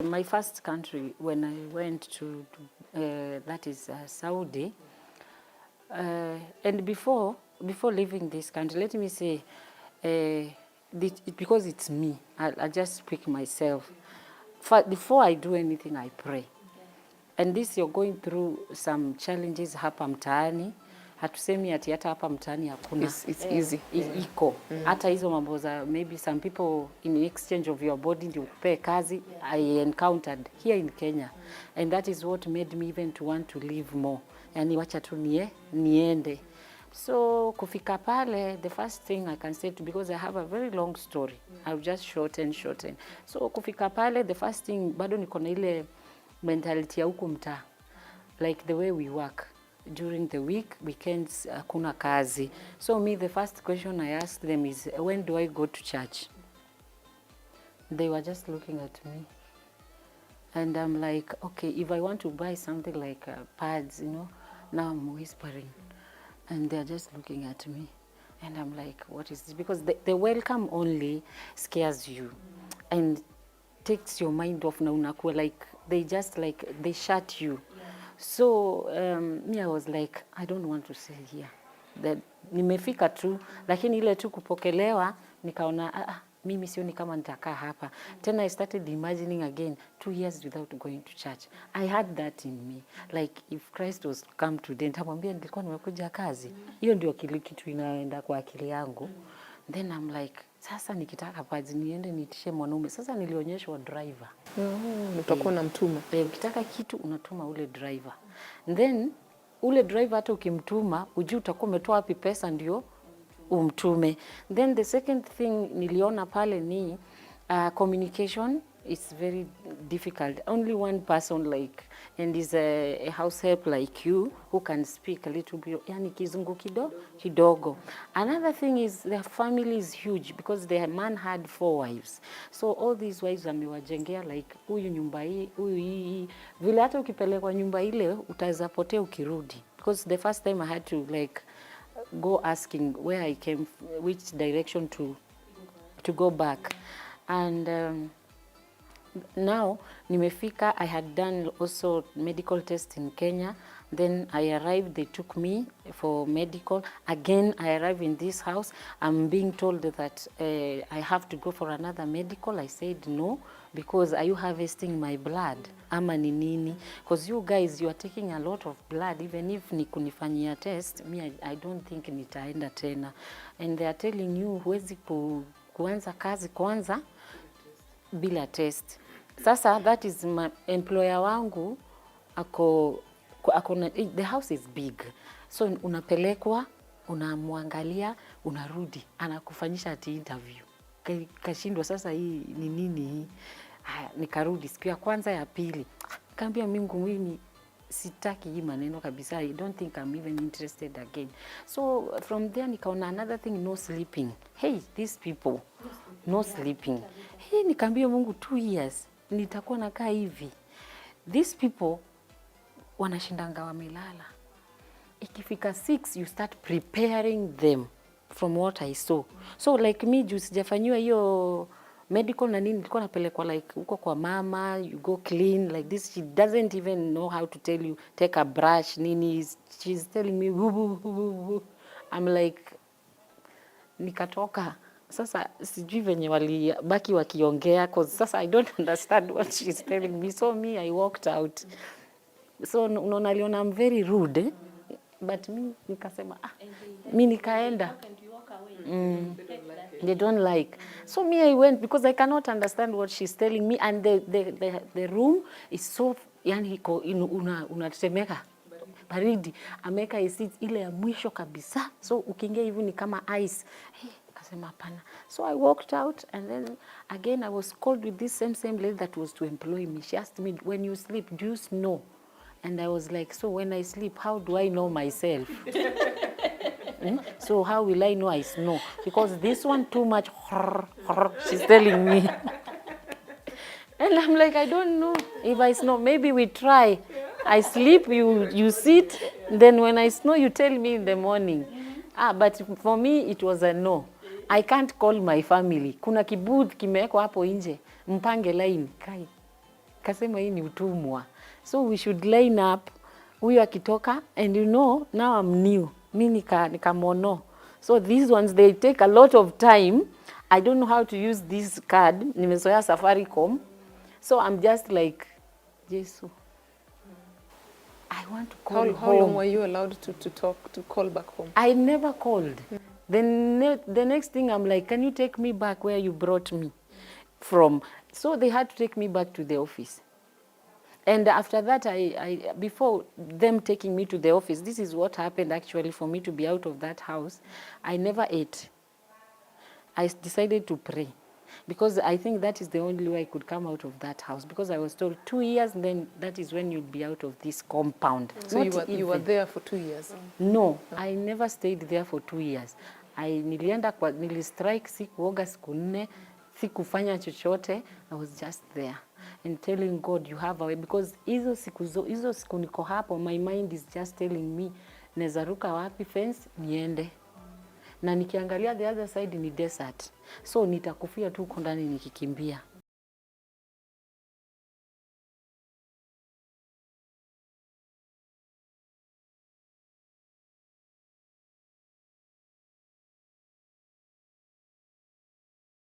My first country when I went to that is Saudi, and before leaving this country, let me say, because it's me, I just speak myself. Before I do anything, I pray. And this you're going through some challenges hapa mtaani. Hatusemi ati hata hapa mtaani hakuna. It's easy. Iko. Hata hizo mambo za maybe some people in exchange of your body ndio kupe kazi, I encountered here in Kenya. And that is what made me even to want to live more. Yani wacha tu niende. So kufika pale, the first thing I can say, because I have a very long story, I'll just shorten. So kufika pale, the first thing, bado niko na ile mentality ya huku mtaa, like the way we work during the week, weekends hakuna kazi. So me, the first question I asked them is, when do I go to church? They were just looking at me. And I'm like, okay, if I want to buy something like pads, now I'm whispering. And they're just looking at me. And I'm like, what is this? Because the welcome only scares you and takes your mind off na unakuwa like, they shut you. Yeah. So me, I was like, I don't want to stay here. That nimefika tu, lakini ile tu kupokelewa, nikaona, mimi sioni kama nitakaa hapa. Then I started imagining again, 2 years without going to church. I had that in me. Like, if Christ was to come today, nitamwambia nilikuwa nimekuja kazi. Hiyo ndio kitu inaenda kwa akili yangu. Then I'm like, sasa nikitaka pads niende niitishe mwanaume. Sasa nilionyeshwa driver. Utakuwa unamtuma. Ukitaka kitu unatuma ule driver. Then ule driver hata ukimtuma, ujui utakuwa umetoa wapi pesa ndio umtume. Then the second thing niliona pale ni communication is very difficult. Only one person and is a house help like you who can speak a little bit, yani kizungu kidogo. Another thing is their family is huge because the man had 4 wives. So all these wives amewajengea like huyu nyumba hii, huyu hii. Vile hata ukipelekwa nyumba ile utaweza potea ukirudi. Because the first time I had to go asking where I came, which direction to go back. And now nimefika, I had done also medical test in Kenya. Then I arrived, they took me for medical. Again, I arrived in this house. I'm being told that I have to go for another medical. I said no, because are you harvesting my blood? Ama ni nini? Because you guys, you are taking a lot of blood. Even if ni kunifanyia test, me, I don't think nitaenda tena. And they are telling you, huwezi kuanza kazi kwanza bila test. Sasa, that is my employer wangu, the house is big. So unapelekwa, unamwangalia, unarudi, anakufanyisha ati interview. Kashindwa sasa hii ni nini hii? Nikarudi siku ya kwanza ya pili. Kaambia mimi sitaki hii maneno kabisa. I don't think I'm even interested again. So from there nikaona another thing, no sleeping. Hey, these people, no sleeping. Hey, nikaambia Mungu 2 years nitakuwa nakaa hivi. These people wanashindanga wamelala. Ikifika 6 you start preparing them from what I saw. So like me, juu sijafanyiwa hiyo medical na nini, nilikuwa napelekwa like huko kwa mama, you go clean like this. She doesn't even know how to tell you take a brush nini. She's telling me I'm like, nikatoka. Sasa sijui venye walibaki wakiongea, cause sasa I don't understand what she's telling me. So me, I walked out. So unaona aliona I'm very rude, but me nikasema mi nikaenda. They don't like. So me, I went because I cannot understand what she's telling me, and the room is so, yani unatemeka baridi. Ameka isi ile ya mwisho kabisa. So ukiingia hivi ni kama ice. Kasema hapana. So I walked out, and then again I was called with this same lady that was to employ me. She asked me, when you sleep, do you snore? And I was like, so when I sleep, how do I know myself? So how will I know I snore? Because this one too much, she's telling me. And I'm like, I don't know if I snore. Maybe we try. I sleep, you sit. Then when I snore, you tell me in the morning. But for me, it was a no. I can't call my family. Kuna kibooth kimewekwa hapo nje. Mpange line. Kai. nikasema hii ni utumwa. So we should line up, huyu akitoka, and you know, now I'm new. Mi nika mono. So these ones, they take a lot of time. I don't know how to use this card. Nimezoea Safaricom. So I'm just like, Jesu, I want to call home. How long were you allowed to call back home? I never called. Then the next thing I'm like, can you take me back where you brought me from? So they had to take me back to the office. And after that, before them taking me to the office, this is what happened actually for me to be out of that house. I never ate. I decided to pray because I think that is the only way I could come out of that house, because I was told 2 years, and then that is when you'll be out of this compound. So you were there for 2 years? No, I never stayed there for 2 years. Nilistrike, sikuoga siku 4, sikufanya chochote. I was just there and telling God, you have a way, because hizo siku niko hapo, my mind is just telling me, naweza ruka wapi fence niende. Na nikiangalia the other side ni desert. So nitakufia tu huko ndani nikikimbia.